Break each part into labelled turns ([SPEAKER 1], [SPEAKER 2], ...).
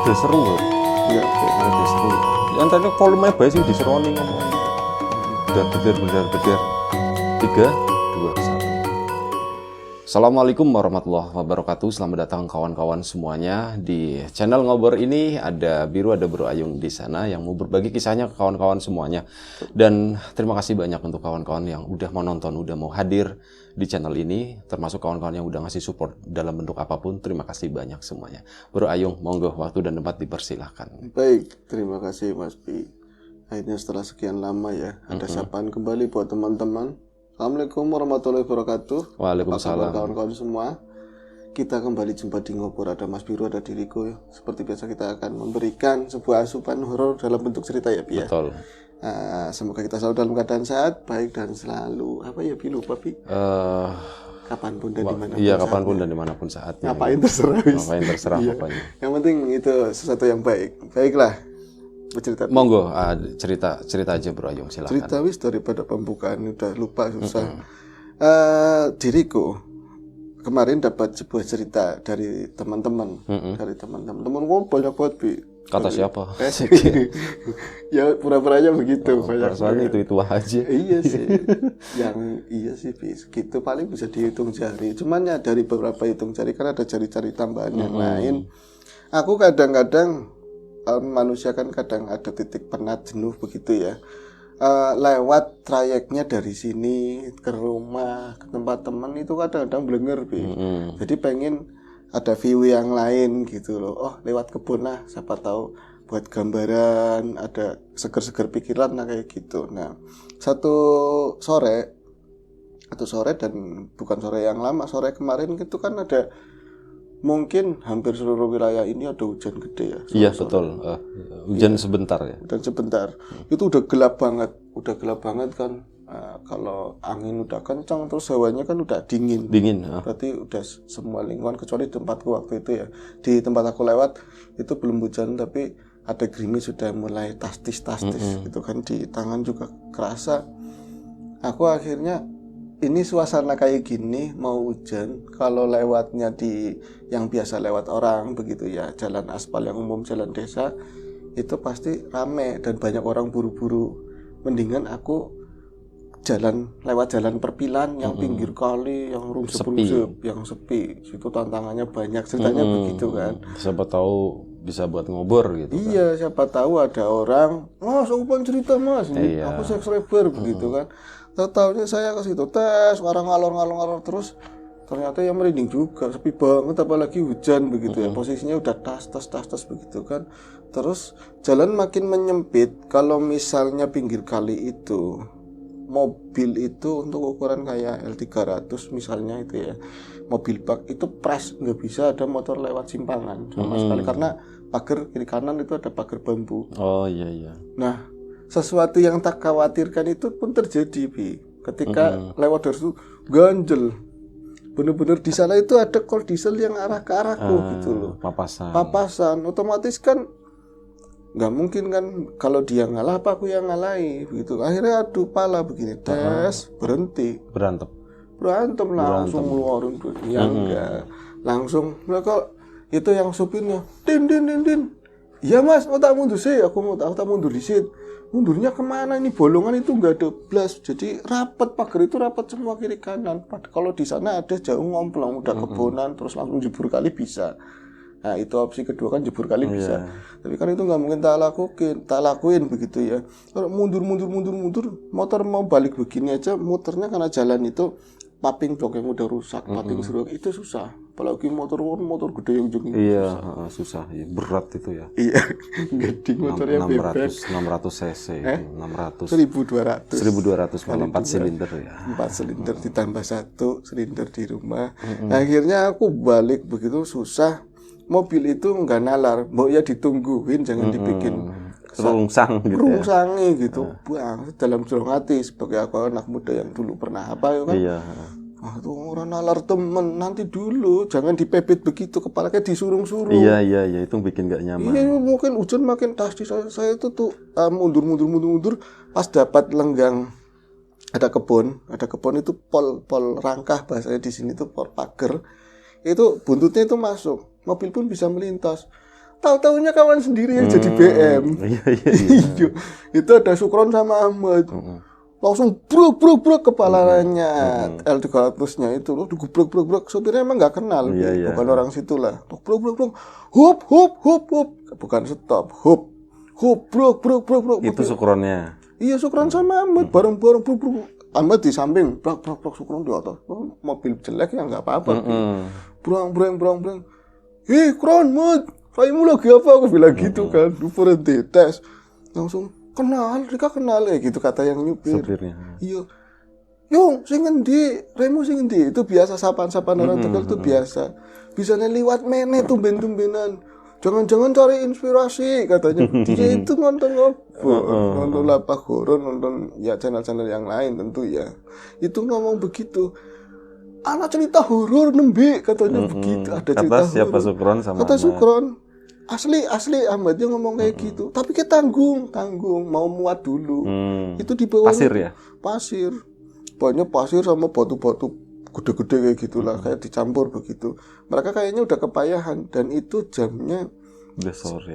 [SPEAKER 1] rada seru loh.
[SPEAKER 2] Iya, oke.
[SPEAKER 1] Rada seru. Yang tadi volume bae sing diseroni ngomong. Dan bedar. 3, 2, 1. Assalamualaikum warahmatullahi wabarakatuh. Selamat datang kawan-kawan semuanya di channel Ngobor ini. Ada Biru, ada Bro Ayung di sana yang mau berbagi kisahnya ke kawan-kawan semuanya. Dan terima kasih banyak untuk kawan-kawan yang udah mau nonton, udah mau hadir di channel ini, termasuk kawan-kawan yang udah ngasih support dalam bentuk apapun. Terima kasih banyak semuanya. Bro Ayung, monggo waktu dan tempat dipersilahkan.
[SPEAKER 2] Baik, terima kasih Mas Pi. Akhirnya setelah sekian lama ya, ada sapaan kembali buat teman-teman. Assalamualaikum warahmatullahi wabarakatuh.
[SPEAKER 1] Waalaikumsalam.
[SPEAKER 2] Apa kabar kawan-kawan semua? Kita kembali jumpa di Ngobor, ada Mas Biru, ada diriku. Seperti biasa kita akan memberikan sebuah asupan horor dalam bentuk cerita ya, Pi ya.
[SPEAKER 1] Betul.
[SPEAKER 2] Semoga kita selalu dalam keadaan sehat, baik dan selalu apa ya, Pi lupa Pi. Kapanpun dan dimanapun.
[SPEAKER 1] Iya, kapanpun dan dimanapun saatnya.
[SPEAKER 2] Ngapain terserah.
[SPEAKER 1] Ngapain terserah
[SPEAKER 2] Iya.
[SPEAKER 1] pokoknya.
[SPEAKER 2] Yang penting itu sesuatu yang baik. Baiklah. Bercerita.
[SPEAKER 1] Monggo, cerita aja Bro Ayung, silakan.
[SPEAKER 2] Cerita wis daripada pembukaan udah lupa susah. Diriku kemarin dapat sebuah cerita dari teman-teman, temanku banyak banget Bi.
[SPEAKER 1] Kata siapa?
[SPEAKER 2] Ya pura-puranya begitu banyak.
[SPEAKER 1] Soalnya itu aja.
[SPEAKER 2] Iya sih. Iya sih Bi. Gitu paling bisa dihitung jari. Cuman ya dari beberapa hitung jari kan ada jari-jari tambahan yang lain. Aku kadang-kadang manusia kan kadang ada titik penat jenuh begitu ya. Lewat trayeknya dari sini ke rumah ke tempat teman itu kadang-kadang blenger Bi. Jadi pengen ada view yang lain gitu loh. Oh lewat kebun lah, siapa tahu buat gambaran, ada seger-seger pikiran lah kayak gitu. Nah satu sore dan bukan sore yang lama, sore kemarin itu kan ada mungkin hampir seluruh wilayah ini ada hujan gede ya.
[SPEAKER 1] Iya betul. Hujan sebentar ya.
[SPEAKER 2] Dan sebentar. Itu udah gelap banget kan. Kalau angin udah kencang terus hawanya kan udah dingin. Berarti udah semua lingkungan kecuali tempatku waktu itu ya. Di tempat aku lewat itu belum hujan tapi ada gerimis sudah mulai tastis gitu kan, di tangan juga kerasa. Aku akhirnya ini suasana kayak gini mau hujan, kalau lewatnya di yang biasa lewat orang begitu ya, jalan aspal yang umum, jalan desa itu pasti rame dan banyak orang buru-buru. Mendingan aku lewat jalan perpilan yang pinggir kali, yang rungsep-rungsep, yang sepi. Situ tantangannya banyak, ceritanya begitu kan.
[SPEAKER 1] Siapa tahu bisa buat ngobor gitu.
[SPEAKER 2] Iya, siapa tahu ada orang, Mas, aku pengen cerita Mas, aku subscriber begitu kan. Tahu-taunya saya ke situ tes, orang ngalor terus ternyata yang merinding juga, sepi banget apalagi hujan begitu ya. Posisinya udah tas begitu kan. Terus jalan makin menyempit. Kalau misalnya pinggir kali itu mobil itu untuk ukuran kayak L300 misalnya itu ya, mobil bak itu press, nggak bisa ada motor lewat simpangan sama sekali karena pagar kiri kanan itu ada pagar bambu.
[SPEAKER 1] Oh iya.
[SPEAKER 2] Nah sesuatu yang tak khawatirkan itu pun terjadi Bi. Ketika lewat dari situ ganjel, bener-bener di sana itu ada kol diesel yang arah ke arahku gitu loh. Papasan otomatis kan nggak mungkin kan, kalau dia ngalah apa aku yang ngalahi begitu. Akhirnya adu pala begini, tes berhenti, berantem langsung ngeluarin yang enggak langsung mereka itu yang supirnya din iya Mas, mau tak mundur sih, aku tak mundur di situ. Mundurnya kemana, ini bolongan itu nggak ada blas, jadi rapat, pagar itu rapat semua kiri kanan. Kalau di sana ada jauh ngomplong, udah kebonan terus langsung jebur kali bisa. Nah itu opsi kedua kan, jebur kali bisa. Tapi kan itu nggak mungkin tak lakuin begitu ya. Kalau mundur, motor mau balik begini aja muternya karena jalan itu paping blok yang udah rusak, paping seru itu susah. Apalagi motor gede yang ujungnya.
[SPEAKER 1] Iya, susah. Berat itu ya.
[SPEAKER 2] Iya, gede motornya bebek.
[SPEAKER 1] 600 cc,
[SPEAKER 2] 1200
[SPEAKER 1] malah 4 silinder ya.
[SPEAKER 2] 4 silinder ditambah 1 silinder di rumah. Akhirnya aku balik begitu susah. Mobil itu nggak nalar, mau ya ditungguin, jangan dibikin rungsangi gitu. Buang dalam jurang hati sebagai aku anak muda yang dulu pernah apa ya kan. Iya. Tuh orang nalar temen, nanti dulu jangan dipepet begitu, kepalanya disurung-surung.
[SPEAKER 1] Iya, itu bikin gak nyaman.
[SPEAKER 2] Iya, mungkin hujan makin tastis. Saya itu tuh mundur, pas dapat lenggang. Ada kebun itu pol rangkah bahasanya di sini tuh pol pagar. Itu buntutnya itu masuk, mobil pun bisa melintas. tahu-taunya kawan sendiri yang jadi BM. Iya. Itu ada Sukron sama Ahmad. Langsung bruk kepalanya L300-nya itu loh, bruk. Sopirnya emang nggak kenal, bukan orang situlah. Bruk. Hup. Bukan stop, hup, bruk.
[SPEAKER 1] Itu Sukronnya.
[SPEAKER 2] Iya, Sukron sama Ahmad bareng-bareng bruk. Ahmad di samping, brak, Sukron di atas. Mobil jelek ya nggak apa-apa. Brang. Kron, Mud, raimu lagi apa? Aku bilang gitu kan, berhenti tes. Langsung, mereka kenal ya gitu kata yang nyupir.
[SPEAKER 1] Supirnya.
[SPEAKER 2] Iya. Yung, sing ngendi? Raimu sing ngendi? Itu biasa sapaan orang Tegal itu biasa. Bisanya liwat meneh tumben-tumbenan. Jangan-jangan cari inspirasi katanya. Dia itu nonton nonton lapak horor, nonton ya channel-channel yang lain tentu ya. Itu ngomong begitu. Anak cerita horor nembe katanya begitu. Ada cerita
[SPEAKER 1] kata siapa horor. Sukron sama
[SPEAKER 2] kata Sukron. Asli Ahmad dia ngomong kayak gitu. Tapi kita tanggung, mau muat dulu. Itu di bawah
[SPEAKER 1] pasir ya?
[SPEAKER 2] Pasir. Banyak pasir sama batu-batu gede-gede kayak gitulah, kayak dicampur begitu. Mereka kayaknya udah kepayahan dan itu jamnya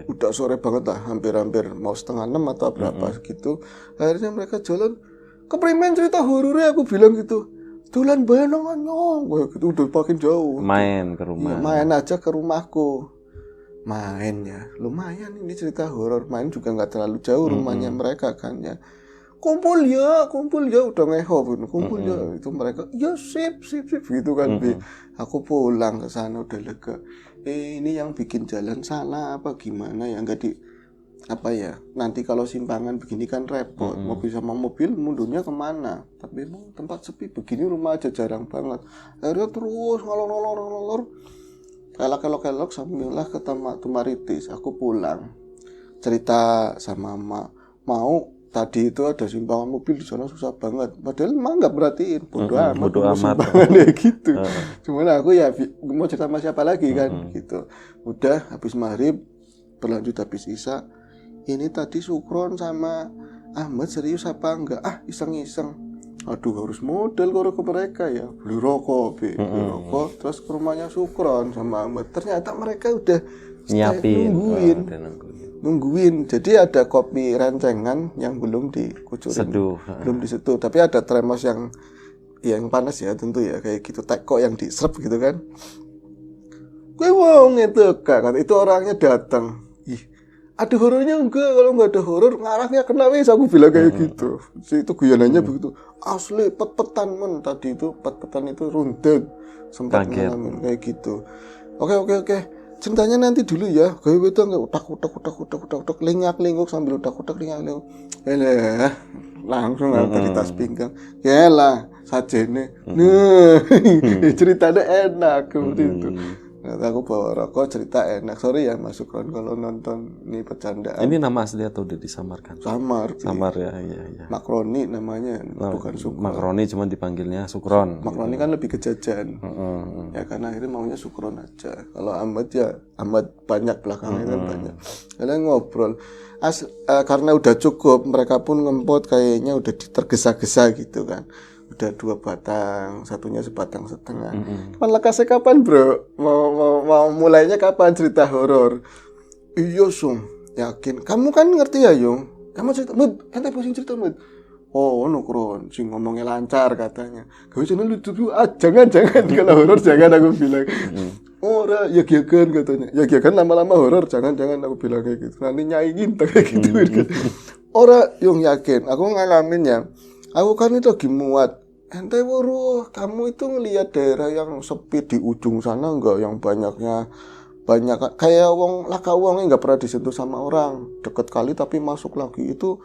[SPEAKER 2] udah sore banget lah, hampir mau 5:30 atau berapa gitu. Akhirnya mereka jalan keprimen cerita horornya, aku bilang gitu. Dolan bayangan nyong, gitu udah makin jauh.
[SPEAKER 1] Main ke rumah.
[SPEAKER 2] Ya, main aja ke rumahku. Main ya, lumayan ini cerita horor. Main juga nggak terlalu jauh rumahnya mereka kan ya. Kumpul ya udah ngeho kumpul ya itu mereka ya sip gitu kan. Aku pulang ke sana udah lega. Ini yang bikin jalan salah apa gimana ya, nggak di apa ya, nanti kalau simpangan begini kan repot. Mobil sama mobil mundurnya kemana, tapi emang tempat sepi begini rumah aja jarang banget. Akhirnya terus ngalor kelok sambillah ke Tumaritis. Aku pulang cerita sama Mama, mau tadi itu ada simpangan mobil di sana susah banget. Padahal emang nggak perhatiin, bodoh amat kayak gitu. Cuman aku ya mau cerita sama siapa lagi kan gitu. Udah habis maghrib berlanjut habis isya. Ini tadi Sukron sama Ahmad serius apa enggak? Iseng-iseng. Aduh harus modal kalau ke mereka ya. Beli rokok, terus ke rumahnya Sukron sama Ahmad. Ternyata mereka udah
[SPEAKER 1] nyiapin,
[SPEAKER 2] nungguin. Jadi ada kopi rencengan yang belum dikucurin, belum diseduh. Tapi ada termos yang panas ya tentu ya, kayak gitu teko yang diserap gitu kan. Gue wong itu kak, itu orangnya datang. Ada horornya enggak? Kalau nggak ada horor ngarahnya kena wis, aku bilang kayak gitu. Itu guyonannya begitu. Asli pet-petan tadi itu pet-petan itu rundet sempat ngalamin kayak gitu. Oke. Ceritanya nanti dulu ya. Gue itu enggak utak lingak-linguk sambil utak-linguk. Langsung dari tas pinggang. Yalah, sajene. Nah, ceritanya enak seperti itu. Nah, aku bawa rokok, cerita enak. Sorry ya Mas Sukron kalau nonton ini bercandaan.
[SPEAKER 1] Ini nama asli atau udah disamarkan?
[SPEAKER 2] Samar
[SPEAKER 1] ya, iya.
[SPEAKER 2] Makroni namanya, bukan Sukron.
[SPEAKER 1] Makroni cuma dipanggilnya Sukron.
[SPEAKER 2] Makroni kan lebih kejajan. Ya karena akhirnya maunya Sukron aja. Kalau Ahmad ya Ahmad banyak belakangnya kan banyak. Kalian ngobrol. Karena udah cukup, mereka pun ngempot kayaknya udah tergesa-gesa gitu kan. Udah 2 batang, satunya 1,5 batang. Lekasnya kapan bro? Mau mulainya kapan cerita horor? Iya Sung, yakin. Kamu kan ngerti ya Yung? Kamu cerita, Mud, ente pusing cerita Mud. Oh Nukron, sing ngomongnya lancar katanya. Gak usah lucu, jangan kalau horor jangan, aku bilang. Ora, ya giagan katanya. Ya giagan lama-lama horor, jangan aku bilang kayak gitu. Nanti nyaingin kayak gitu. Ora, Yung yakin. Aku ngalamin ya. Aku kan itu lagi muat. Ente wuruh, kamu itu ngelihat daerah yang sepi di ujung sana enggak, yang banyak kayak laka uangnya nggak pernah disentuh sama orang, deket kali tapi masuk lagi. Itu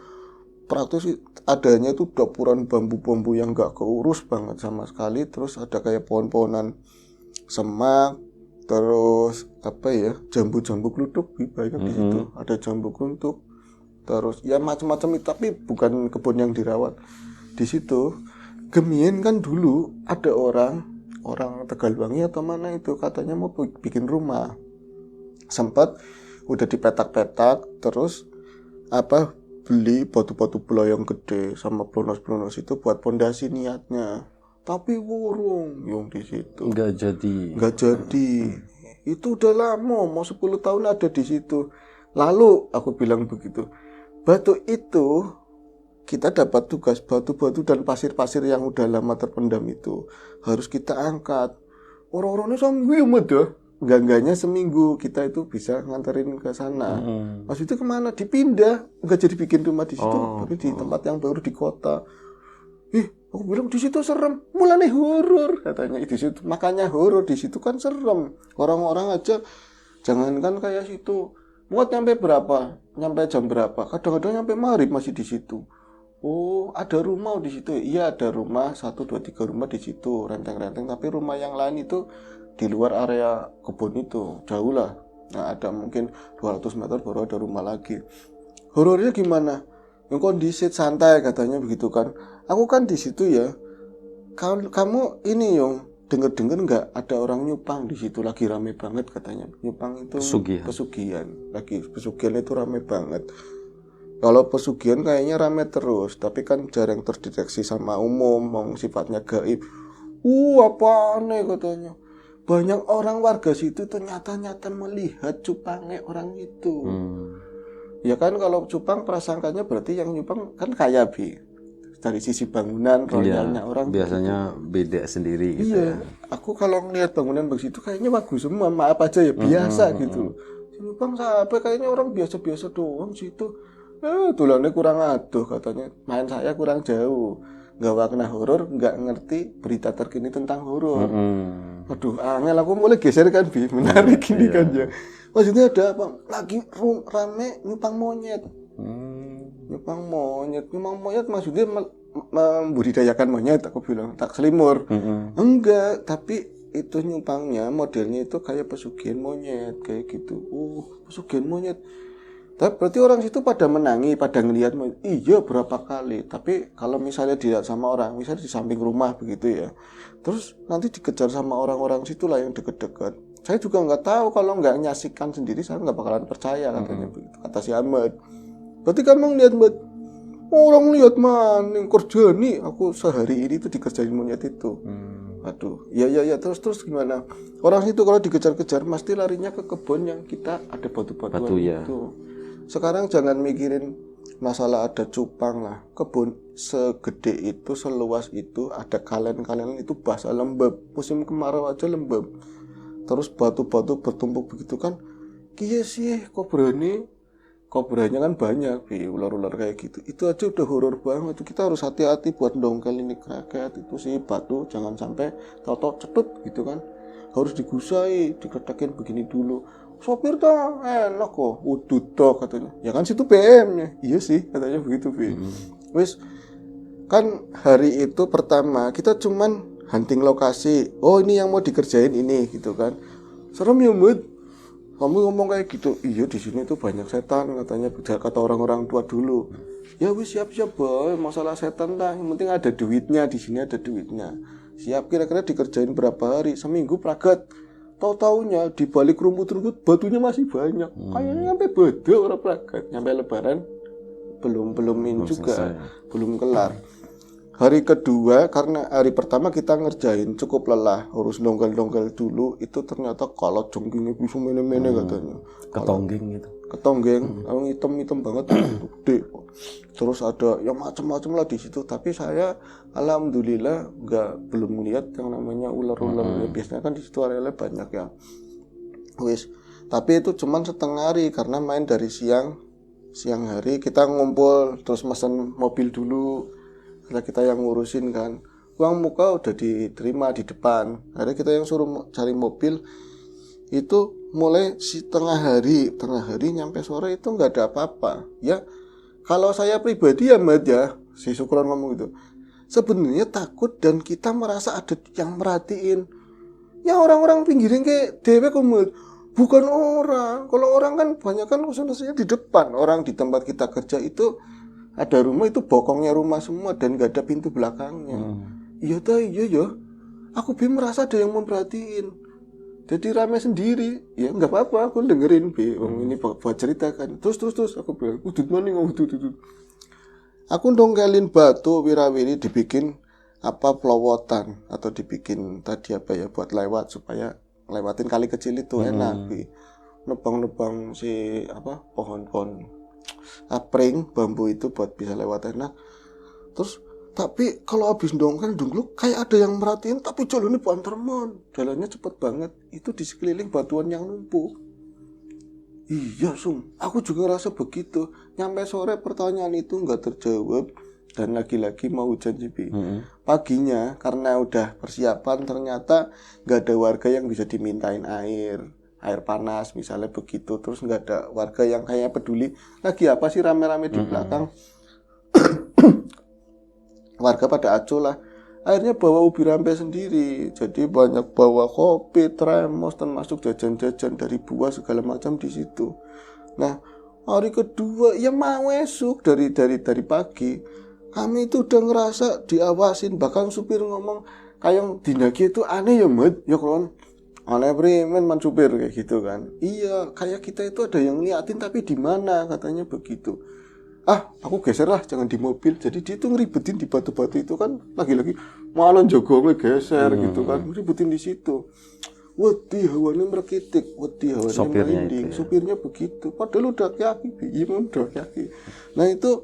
[SPEAKER 2] praktis adanya itu dapuran bambu-bambu yang nggak keurus banget sama sekali. Terus ada kayak pohon-pohonan semak, terus apa ya, jambu-jambu kluduk banyak di situ. Ada jambu kuntuk, terus ya macam-macam, tapi bukan kebun yang dirawat. Di situ Gemien kan dulu ada orang Tegalwangi atau mana itu katanya mau bikin rumah. Sempat udah dipetak-petak, terus beli batu-batu belayang gede sama plonos-plonos itu buat pondasi niatnya. Tapi wurung yang di situ.
[SPEAKER 1] Enggak jadi.
[SPEAKER 2] Itu udah lama, mau 10 tahun ada di situ. Lalu aku bilang begitu. Batu itu kita dapat tugas, batu-batu dan pasir-pasir yang udah lama terpendam itu harus kita angkat. Orang-orangnya sambil ya. Enggaknya seminggu kita itu bisa nganterin ke sana. Maksudnya kemana? Dipindah, enggak jadi bikin rumah di situ, tapi di tempat yang baru di kota. Aku bilang di situ serem, mulane horor katanya di situ. Makanya horor di situ kan serem. Orang-orang aja jangankan kayak situ. Muat nyampe berapa? Nyampe jam berapa? Kadang-kadang nyampe maghrib masih di situ. Oh, ada rumah di situ. Iya, ada rumah 1 2 3 rumah di situ, renteng-renteng, tapi rumah yang lain itu di luar area kebun itu, jauh lah. Nah, ada mungkin 200 meter baru ada rumah lagi. Horornya gimana? Yang kondisi santai katanya begitu kan. Aku kan di situ ya. Kamu ini yang denger-denger nggak ada orang nyupang di situ, lagi rame banget katanya. Nyupang itu pesugihan. Lagi pesugihan itu rame banget. Kalau pesugihan kayaknya rame terus, tapi kan jarang terdeteksi sama umum, sifatnya gaib. Apa aneh katanya. Banyak orang warga situ tuh nyata-nyata melihat cupangnya orang itu. Ya kan kalau cupang prasangkanya berarti yang nyupang kan kaya dari sisi bangunan royalnya orang
[SPEAKER 1] biasanya gitu. Beda sendiri gitu.
[SPEAKER 2] Iya, aku kalau ngeliat bangunan begitu kayaknya bagus semua, maaf aja ya biasa gitu. Nyupang sampai kayaknya orang biasa-biasa doang situ. Tulannya kurang aduh katanya, main saya kurang jauh. Nggak warna horor, nggak ngerti berita terkini tentang horor. Aduh, angel aku mulai geser kan, menarik gini kan ya. Maksudnya ada apa? Lagi rame nyupang monyet. Nyupang monyet maksudnya membudidayakan monyet, aku bilang tak selimur. Enggak, tapi itu nyupangnya modelnya itu kayak pesugihan monyet kayak gitu. Pesugihan monyet. Tapi berarti orang situ pada menangi, pada ngelihat, iya berapa kali. Tapi kalau misalnya dilihat sama orang, misalnya di samping rumah begitu ya, terus nanti dikejar sama orang-orang situ lah yang deket-deket. Saya juga nggak tahu, kalau nggak nyaksikan sendiri saya nggak bakalan percaya katanya begitu. Kata si Ahmad. Berarti kamu ngelihat orang lihat mana kerja nih? Aku sehari ini tuh dikerjain monyet itu. Aduh, ya terus gimana? Orang situ kalau dikejar-kejar pasti larinya ke kebun yang kita ada batu-batuan itu. Sekarang jangan mikirin masalah ada cupang lah. Kebun segede itu, seluas itu, ada kalen-kalen itu basah lembab. Musim kemarau aja lembab. Terus batu-batu bertumpuk begitu kan. Iya sih, kok berani? Kobranya kan banyak, ular-ular kayak gitu. Itu aja udah horor banget. Kita harus hati-hati buat dongkel ini keraket itu sih batu. Jangan sampai tau-tau cetut gitu kan. Harus digusai, diketakin begini dulu. Sopir tuh enak kok, toh katanya. Ya kan situ PM-nya. Iya sih, katanya begitu, Wis kan hari itu pertama kita cuman hunting lokasi. Oh, ini yang mau dikerjain ini gitu kan. Serem ya, Mud. Kamu ngomong kayak gitu. Iya, di sini tuh banyak setan katanya, kata orang-orang tua dulu. Ya wis siap-siap, boy. Masalah setan lah, yang penting ada duitnya, di sini ada duitnya. Siap, kira-kira dikerjain berapa hari? Seminggu pragat. Tahu-taunya di balik rumput-rumput batunya masih banyak. Kayaknya sampai beda orang pragat. Sampai lebaran belum juga, belum kelar. Hari kedua, karena hari pertama kita ngerjain cukup lelah, harus dongkel-dongkel dulu, itu ternyata kalau jongkingnya bisa mene-mene katanya.
[SPEAKER 1] Ketonggeng gitu.
[SPEAKER 2] Ketonggeng, hitam-hitam banget, gede. Terus ada yang macam-macam lah di situ. Tapi saya alhamdulillah belum melihat yang namanya ular-ular. Biasanya kan di situ arealnya banyak ya. Wis, tapi itu cuman setengah hari karena main dari siang hari kita ngumpul, terus mesen mobil dulu. Kita yang ngurusin kan, uang muka udah diterima di depan. Akhirnya kita yang suruh cari mobil. Itu mulai tengah hari nyampe sore itu nggak ada apa-apa. Ya kalau saya pribadi ya Mbak ya, si Syukron ngomong gitu, sebenarnya takut dan kita merasa ada yang merhatiin. Ya orang-orang pinggirin kayak dewe kumut, bukan orang. Kalau orang kan banyak kan urusannya di depan. Orang di tempat kita kerja itu ada rumah itu bokongnya rumah semua dan gak ada pintu belakangnya. Iya ya. Aku merasa ada yang memperhatiin. Jadi rame sendiri. Ya nggak apa-apa, aku dengerin ini buat cerita kan. Terus aku bilang, udut mana ngomong. Aku dongkelin batu wirawiri dibikin pelowotan atau dibikin tadi buat lewat supaya lewatin kali kecil itu enak Bi. Nebang-nebang si pohon-pohon apring bambu itu buat bisa lewat enak. Terus tapi kalau habis dongkang dulu kayak ada yang merhatiin, tapi jalannya banterman, jalannya cepet banget. Itu di sekeliling batuan yang numpuk. Iya Sung, aku juga ngerasa begitu. Nyampe sore pertanyaan itu nggak terjawab dan lagi-lagi mau hujan Jibi. Paginya karena udah persiapan ternyata nggak ada warga yang bisa dimintain air panas misalnya begitu. Terus nggak ada warga yang kayak peduli lagi apa sih rame-rame di belakang. Warga pada acuh lah. Akhirnya bawa ubi rampe sendiri. Jadi banyak bawa kopi, tremos, termasuk jajan-jajan dari buah segala macam di situ. Nah, hari kedua ya mau esok dari pagi. Kami itu udah ngerasa diawasin. Bahkan supir ngomong kayak dinagi itu aneh ya Mat. Ya kan aneh premen man supir kayak gitu kan. Iya, kayak kita itu ada yang ngeliatin tapi di mana katanya begitu. Aku geser lah, jangan di mobil. Jadi dia tuh ngeribetin di batu-batu itu kan, lagi-lagi malah jogongnya geser gitu kan, ngeribetin di situ. Wedi hawanya merkitik, wedi hawanya merinding. Supirnya begitu, padahal udah kaki, udah kaki. Nah itu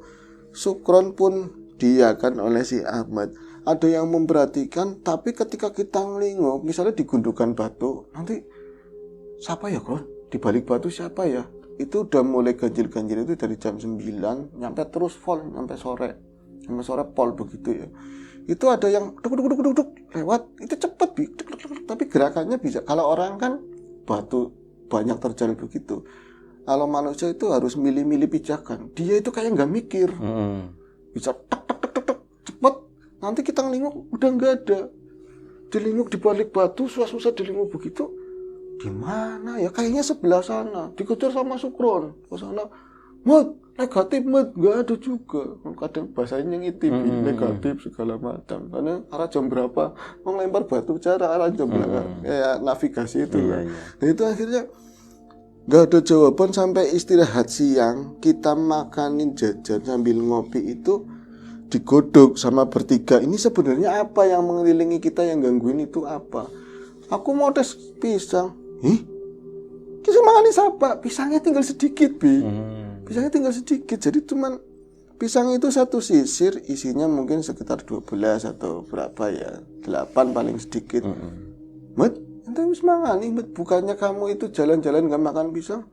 [SPEAKER 2] Sukron pun diakan oleh si Ahmad. Ada yang memperhatikan, tapi ketika kita ngelingok, misalnya di gundukan batu, nanti siapa ya Kron? Di balik batu siapa ya? Itu udah mulai ganjil-ganjil itu dari jam 9 nyampe terus full sampai sore pol begitu ya. Itu ada yang duk lewat, itu cepet tapi gerakannya bisa. Kalau orang kan batu banyak terjal begitu. Kalau manusia itu harus milih-milih pijakan. Dia itu kayak nggak mikir, bisa tek cepet. Nanti kita ngelinguk udah nggak ada. Dilinguk di balik batu, susah-susah dilinguk begitu. Gimana ya, kayaknya sebelah sana dikejar sama Sukron ke sana. Mat, negatif Mat, nggak ada juga. Kadang bahasanya ngitip negatif segala macam. Karena arah jam berapa mau lempar batu cara arah jam berapa kayak navigasi itu kan. Nah itu akhirnya nggak ada jawaban sampai istirahat siang. Kita makanin jajan sambil ngopi itu digodok sama bertiga. Ini sebenarnya apa yang mengelilingi kita yang gangguin itu apa? Aku mau tes pisang. Kita makan apa? Pisangnya tinggal sedikit, Bi. Pisangnya tinggal sedikit. Jadi cuman pisang itu satu sisir isinya mungkin sekitar 12 atau berapa ya. 8 paling sedikit. Mat, ente wis mangani, Mat. Bukannya kamu itu jalan-jalan gak makan pisang?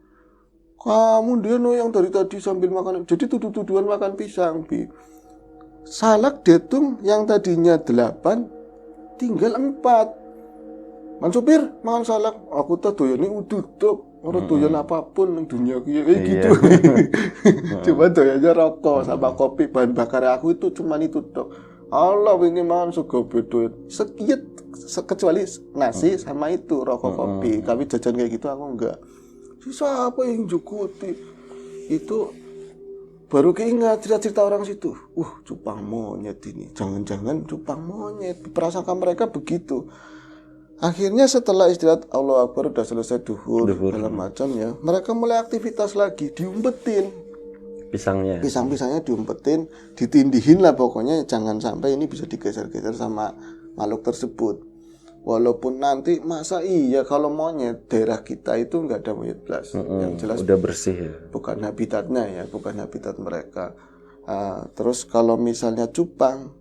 [SPEAKER 2] Kamu dia yang dari tadi sambil makan. Jadi tuduh-tuduhan makan pisang, Bi. Salak detung yang tadinya 8 tinggal 4. Man supir, makan salak. Aku tak doyan ini udut tok. Orang doyan apapun yang dunia kayak gitu. Cuma doyannya rokok sama kopi. Bahan bakar aku itu cuma itu tok. Allah ingin makan sego bedo. Sekiat kecuali nasi sama itu rokok kopi. Kami jajan kayak gitu aku enggak. Siapa yang jukuti? Itu baru keingat cerita-cerita orang situ. Cupang monyet ini. Jangan-jangan cupang monyet. Prasangka mereka begitu. Akhirnya setelah istirahat Allah Akbar udah selesai duhur segala macam ya, mereka mulai aktivitas lagi, diumpetin pisangnya diumpetin, ditindihin lah pokoknya, jangan sampai ini bisa digeser-geser sama makhluk tersebut. Walaupun nanti masa iya kalau monyet daerah kita itu nggak ada monyet belas, yang jelas
[SPEAKER 1] udah bersih ya,
[SPEAKER 2] bukan habitatnya ya, bukan habitat mereka. Terus kalau misalnya cupang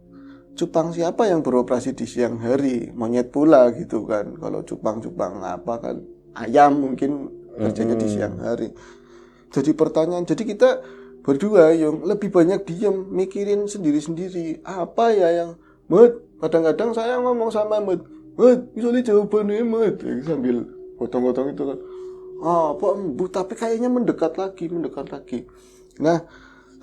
[SPEAKER 2] siapa yang beroperasi di siang hari? Monyet pula gitu kan. Kalau cupang apa kan ayam mungkin kerjanya di siang hari. Jadi pertanyaan, jadi kita berdua yang lebih banyak diam mikirin sendiri-sendiri. Apa ya yang Mat, kadang-kadang saya ngomong sama Mat, misalnya jawabannya Mat, sambil gotong-gotong itu kan. Apa embuh, tapi kayaknya mendekat lagi. Nah,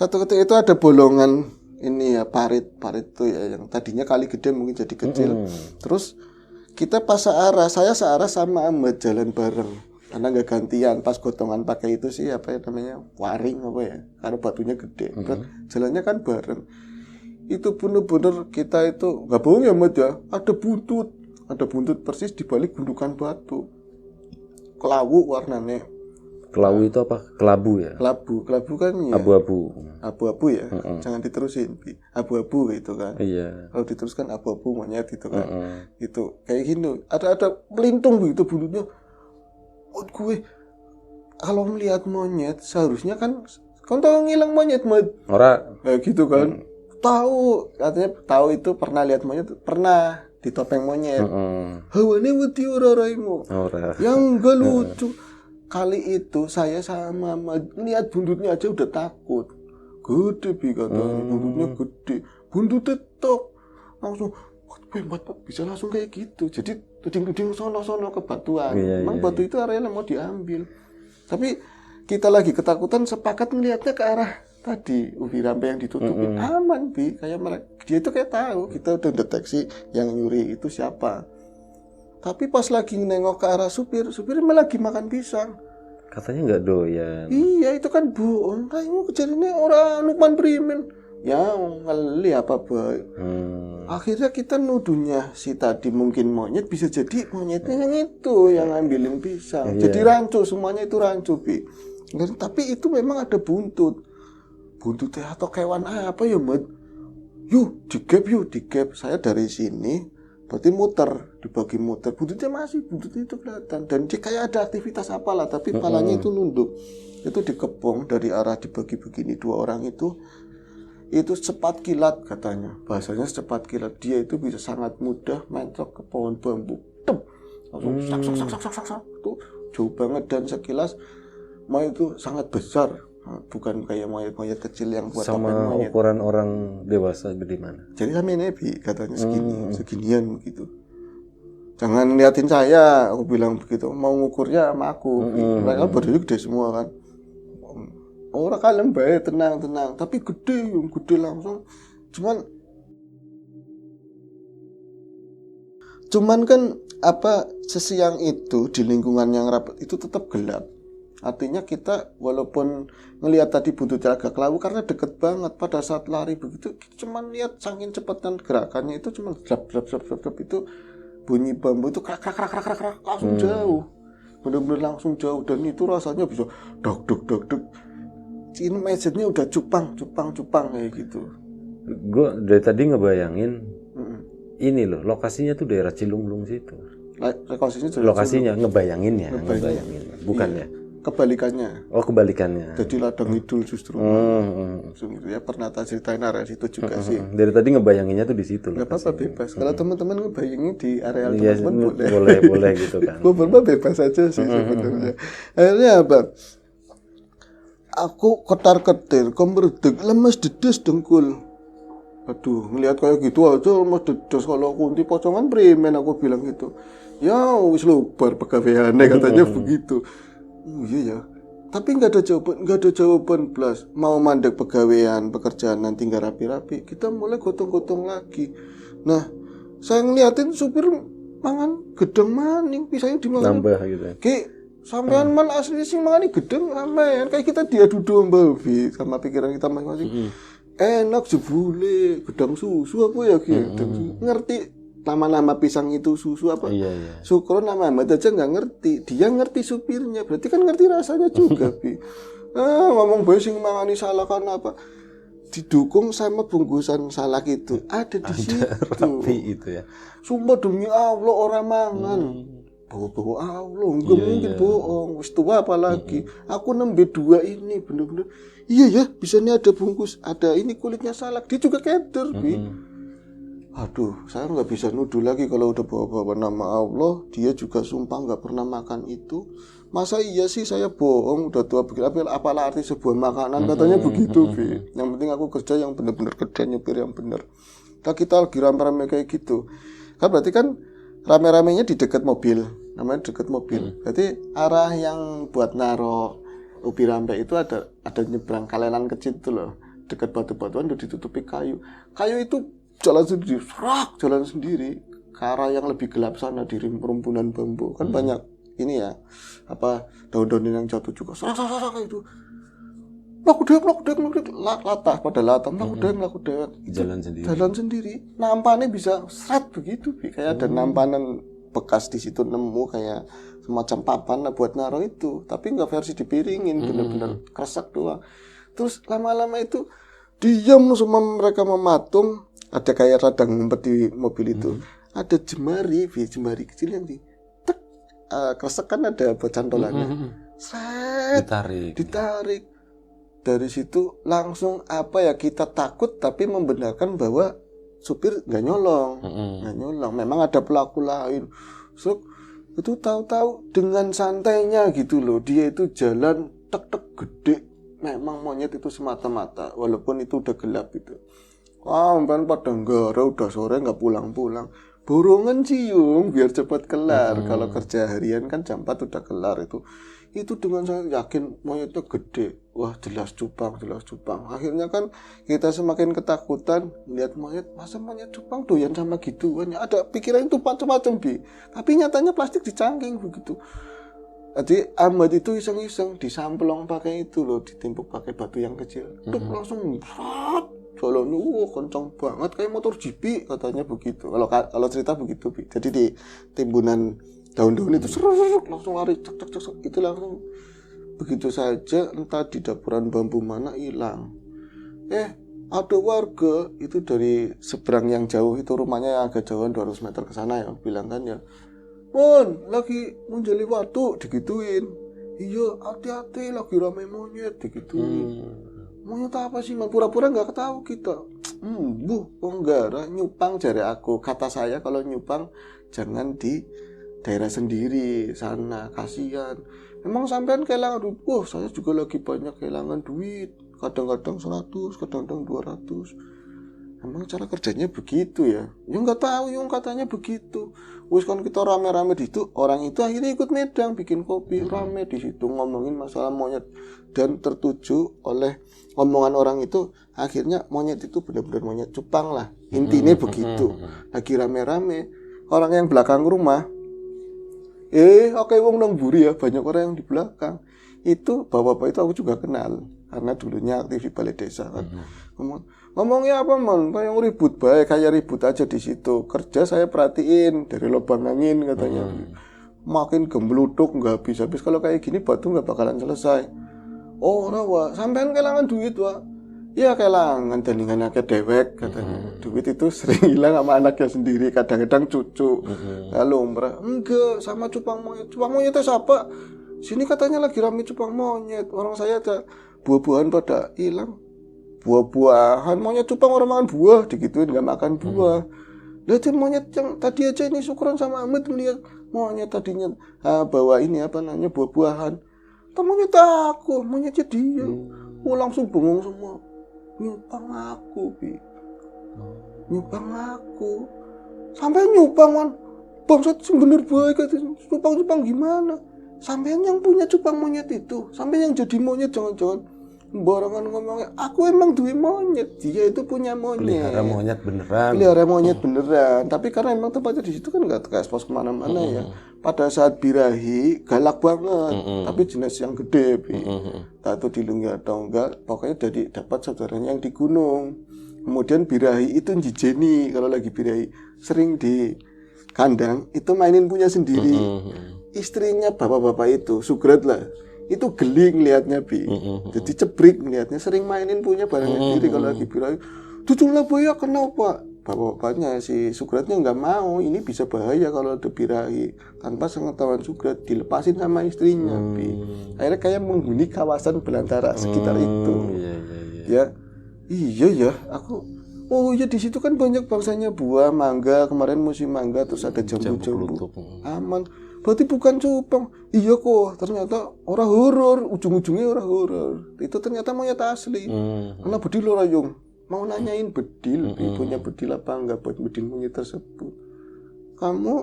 [SPEAKER 2] satu ketika itu ada bolongan ini ya, parit tuh ya, yang tadinya kali gede mungkin jadi kecil. Terus kita pas saya searah sama Ahmad jalan bareng karena nggak gantian. Pas gotongan pakai itu sih apa ya namanya, waring apa ya, karena batunya gede. Jalannya kan bareng. Itu bener-bener kita itu nggak bohong ya Ahmad ya, ada buntut persis di balik gundukan batu, kelawu warnanya.
[SPEAKER 1] Kelawu itu apa? Kelabu ya?
[SPEAKER 2] Kelabu kan ya. Abu-abu ya. Jangan diterusin. Abu-abu gitu kan.
[SPEAKER 1] Iya.
[SPEAKER 2] Kalau diteruskan abu-abu monyet gitu kan. Itu kayak gini. Ada melintung begitu bulunya. Buat gue kalau melihat monyet seharusnya kan tahu ngilang monyet
[SPEAKER 1] Ora.
[SPEAKER 2] Kayak gitu kan. Tahu, katanya tahu itu pernah lihat monyet, pernah di topeng monyet. Hawane wedi ora raimu. Yang enggak lucu. Kali itu saya sama lihat buntutnya aja udah takut. Gede katanya, buntutnya gede. Buntutnya tok. Langsung bisa langsung kayak gitu. Jadi tuding-tuding sono-sono ke batuan. Memang batu itu areanya mau diambil. Tapi kita lagi ketakutan sepakat melihatnya ke arah tadi ubi rampe yang ditutupin. Aman kayak mereka, dia itu kayak tahu kita udah deteksi yang nyuri itu siapa. Tapi pas lagi nengok ke arah supirnya lagi makan pisang.
[SPEAKER 1] Katanya nggak doyan.
[SPEAKER 2] Iya itu kan bohong. Kamu kejadiannya orang Lukman Primen. Ya ngeli apa baik. Akhirnya kita nuduhnya si tadi mungkin monyet, bisa jadi monyetnya yang itu yang ngambilin pisang. Jadi rancu, semuanya itu rancu Tapi itu memang ada buntutnya atau kewan apa ya Mat? Yuk digap. Saya dari sini berarti dibagi muter, buntutnya itu kelihatan, dan dia kayak ada aktivitas apalah, tapi kepalanya itu nunduk, itu dikepung dari arah dibagi begini, dua orang itu cepat kilat katanya, bahasanya cepat kilat, dia itu bisa sangat mudah mentok ke pohon bambu, langsung sak, itu jauh banget, dan sekilas itu sangat besar. Bukan kayak monyet-monyet kecil yang buat
[SPEAKER 1] sama
[SPEAKER 2] monyet.
[SPEAKER 1] Ukuran orang dewasa gede mana?
[SPEAKER 2] Jadi sama Nebi katanya seginian begitu. Jangan liatin saya, aku bilang begitu. Mau ngukurnya sama aku. Mereka badannya gede semua kan. Orang kalem baik, tenang. Tapi gede langsung. Cuman kan sesiang itu di lingkungan yang rapat itu tetap gelap. Artinya kita walaupun ngelihat tadi buntutnya agak kelabu karena deket banget, pada saat lari begitu kita cuma lihat saking cepatan gerakannya itu cuma drap itu bunyi bambu itu krak langsung jauh, benar-benar langsung jauh, dan itu rasanya bisa dok. Ini message-nya udah cupang kayak gitu.
[SPEAKER 1] Gue dari tadi ngebayangin ini loh, lokasinya tuh daerah Cilunglung situ. Lokasinya ngebayanginnya. Bukannya.
[SPEAKER 2] Kebalikannya.
[SPEAKER 1] Oh, kebalikannya.
[SPEAKER 2] Jadi ladang idul justru. Ya pernah ceritain area situ juga sih.
[SPEAKER 1] Dari tadi ngebayanginnya tuh di situ.
[SPEAKER 2] Gak apa-apa, bebas. Kalau teman-teman ngebayangin di area
[SPEAKER 1] teman-teman boleh gitu kan.
[SPEAKER 2] Beberapa bebas aja sih sebenarnya. Akhirnya apa? Aku ketar-ketir, kemerdek, lemes dedes dengkul. Aduh, ngelihat kayak gitu aja lemes dedes, kalau kunti pocongan premen aku bilang gitu. Ya wis lubar pegawaiannya katanya begitu. Oh iya ya. Tapi nggak ada jawaban blas. Mau mandek pegawaian, pekerjaan nanti nggak rapi-rapi. Kita mulai gotong-gotong lagi. Nah, saya ngeliatin supir mangan gedeng maning, pisangnya dimakan.
[SPEAKER 1] Nambah gitu.
[SPEAKER 2] Kayak sampean man asli sing mangani gedeng sampean. Kayak kita diadu domba sama pikiran kita masing-masing. Enak jebule gedang susu apa ya gitu. Ngerti nama-nama pisang itu susu apa?
[SPEAKER 1] Iya.
[SPEAKER 2] Syukur nama Ahmad aja nggak ngerti. Dia ngerti supirnya, berarti kan ngerti rasanya juga, ngomong bae sing mangani salak kan apa? Didukung sama bungkusan salak itu. Ada di situ.
[SPEAKER 1] Rapi itu ya.
[SPEAKER 2] Sumpah demi Allah orang mangan. Bawa Allah, enggak mungkin bohong. Wis tua apalagi. Aku nembe dua ini bener-bener. Iya ya, bisa nih ada bungkus, ada ini kulitnya salak. Dia juga keder, Aduh, saya nggak bisa nuduh lagi kalau udah bawa-bawa nama Allah. Dia juga sumpah nggak pernah makan itu. Masa iya sih saya bohong, udah tua begitu. Apalah arti sebuah makanan, katanya begitu, Yang penting aku kerja yang benar-benar kerja, nyupir yang benar. Nah, kita lagi rame-rame kayak gitu. Kan berarti kan rame-ramenya di dekat mobil. Namanya dekat mobil. Berarti arah yang buat naro ubi rampe itu ada nyebrang kalenan kecil itu loh. Dekat batu-batuan udah ditutupi kayu. Kayu itu jalan sendiri ke arah yang lebih gelap sana di rumpunan bambu. Kan banyak ini ya, daun-daun yang jatuh juga. Sarak itu. Laku dewek, latah pada latah, laku dewek.
[SPEAKER 1] Jalan sendiri.
[SPEAKER 2] Nampaknya bisa seret begitu, kayak ada nampanan bekas di situ nemu kayak semacam papan lah buat naruh itu, tapi nggak versi dipiringin, bener-bener kresek doang. Terus lama-lama itu diam semua mereka mematung, ada kayak radang ngumpet di mobil itu, ada jemari kecil yang kresek kan ada cantolannya, ditarik. Dari situ langsung kita takut tapi membenarkan bahwa supir nggak nyolong. Memang ada pelaku lain. So, itu tahu-tahu dengan santainya gitu loh, dia itu jalan tek gede. Memang monyet itu semata-mata, walaupun itu udah gelap gitu. Kan pada nggara udah sore nggak pulang-pulang. Borongan cium biar cepat kelar. Kalau kerja harian kan jam 4 udah kelar itu. Itu dengan saya yakin monyetnya gede. Wah jelas cupang. Akhirnya kan kita semakin ketakutan lihat monyet. Masa monyet cupang doyan sama gitu? Ada pikiran itu macam-macam Bi. Tapi nyatanya plastik dicangking begitu. Jadi Ahmad itu iseng-iseng disamplong pakai itu loh, ditimpuk pakai batu yang kecil. Tuh langsung jalannya kencang banget kayak motor GP katanya begitu. Kalau cerita begitu Bi. Jadi di timbunan daun-daun itu langsung lari cek itu langsung begitu saja, entah di dapuran bambu mana hilang. Ada warga itu dari seberang yang jauh itu, rumahnya yang agak jauhan 200 meter ke sana ya, bilang kan ya, "Mon, lagi menjeli watu," digituin. "Iya, hati-hati lagi rame monyet," digituin. Monyet apa sih, man? Pura-pura nggak ketahui kita. Enggak, nyupang jari aku. Kata saya kalau nyupang jangan di daerah sendiri sana, kasihan. Emang sampean kehilangan duit? Saya juga lagi banyak kehilangan duit. Kadang-kadang 100, kadang-kadang 200. Emang cara kerjanya begitu ya? Ya nggak tahu, yang katanya begitu. Wis kan kita rame-rame di situ, orang itu akhirnya ikut medang, bikin kopi, rame di situ ngomongin masalah monyet, dan tertuju oleh omongan orang itu. Akhirnya monyet itu benar-benar monyet cupang lah. Intinya begitu. Lagi rame-rame, orang yang belakang rumah, wong nang buri ya, banyak orang yang di belakang. Itu bapak-bapak itu aku juga kenal karena dulunya aktif di balai desa kan. Ngomongnya apa man? Kayak ribut aja di situ. Kerja saya perhatiin dari lubang angin katanya. Makin gembluduk nggak habis-habis. Kalau kayak gini batu nggak bakalan selesai. Rawa, sampean kehilangan duit wa? Ya kehilangan tandingan akeh dewek katanya. Duit itu sering hilang sama anaknya sendiri, kadang-kadang cucu. Lalu enggak, sama cupang monyet. Cupang monyetnya siapa? Sini katanya lagi rame cupang monyet. Orang saya ada buah-buahan pada hilang. Buah-buahan, monyet cupang orang makan buah, digituin nggak makan buah. Lihat monyet yang tadi aja ini syukuran sama Ahmad melihat monyet tadinya bawa ini buah-buahan. Monyetnya dia. Langsung bengong semua. Nyupang aku, Bi. Nyupang aku. Sampai nyupang man. Bangsat sing bener baik katanya. Cupang gimana? Sampai yang punya cupang monyet itu, sampai yang jadi monyet jangan-jangan barengan ngomongnya, aku emang duwe monyet, dia itu punya monyet. Pelihara monyet beneran. Tapi karena emang tempatnya di situ kan nggak ekspos kemana-mana ya. Pada saat birahi galak banget, tapi jenis yang gede, Bi. Tak tahu dilunggi atau enggak, pokoknya jadi dapat saudaranya yang di gunung. Kemudian birahi itu jijeni kalau lagi birahi, sering di kandang itu mainin punya sendiri. Istrinya bapak-bapak itu Sugrat lah, itu geli ngelihatnya Bi. Jadi cebrik ngelihatnya, sering mainin punya barangnya sendiri kalau lagi birahi. Tujulah boya kenapa? Bapak-bapaknya si Sugratnya nggak mau, ini bisa bahaya kalau ada birahi. Tanpa pengetahuan Sugrat dilepasin sama istrinya Bi. Akhirnya kayak menghuni kawasan belantara sekitar itu. Iya ya, aku di situ kan banyak bangsanya buah, mangga, kemarin musim mangga, terus ada jambu-jambu. Aman. Berarti bukan cupang. Iya kok, ternyata orang horor, ujung-ujungnya orang horor. Itu ternyata monyet asli. Karena bedil orang yung mau nanyain bedil, ibunya bedil apa enggak buat bedil monyet tersebut. Kamu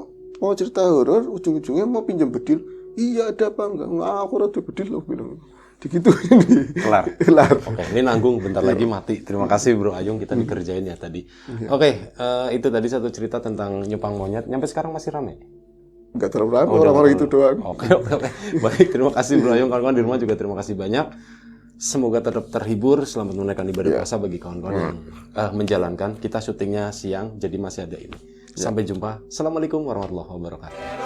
[SPEAKER 2] mau cerita horor, ujung-ujungnya mau pinjam bedil. Iya ada apa enggak? Aku rada bedil loh bilang. Gitu ini. Kelar.
[SPEAKER 1] Oke, ini nanggung bentar lagi mati. Terima kasih Bro Ayung, kita dikerjain ya tadi. Oke, itu tadi satu cerita tentang nyupang monyet. Nyampe sekarang masih rame?
[SPEAKER 2] Enggak terlalu rame, orang-orang itu doang.
[SPEAKER 1] Oke. Baik, terima kasih Bro Ayung. Kawan-kawan di rumah juga terima kasih banyak. Semoga tetap terhibur. Selamat menunaikan ibadah puasa bagi kawan-kawan yang menjalankan. Kita syutingnya siang, jadi masih ada ini. Sampai jumpa. Assalamualaikum warahmatullahi wabarakatuh.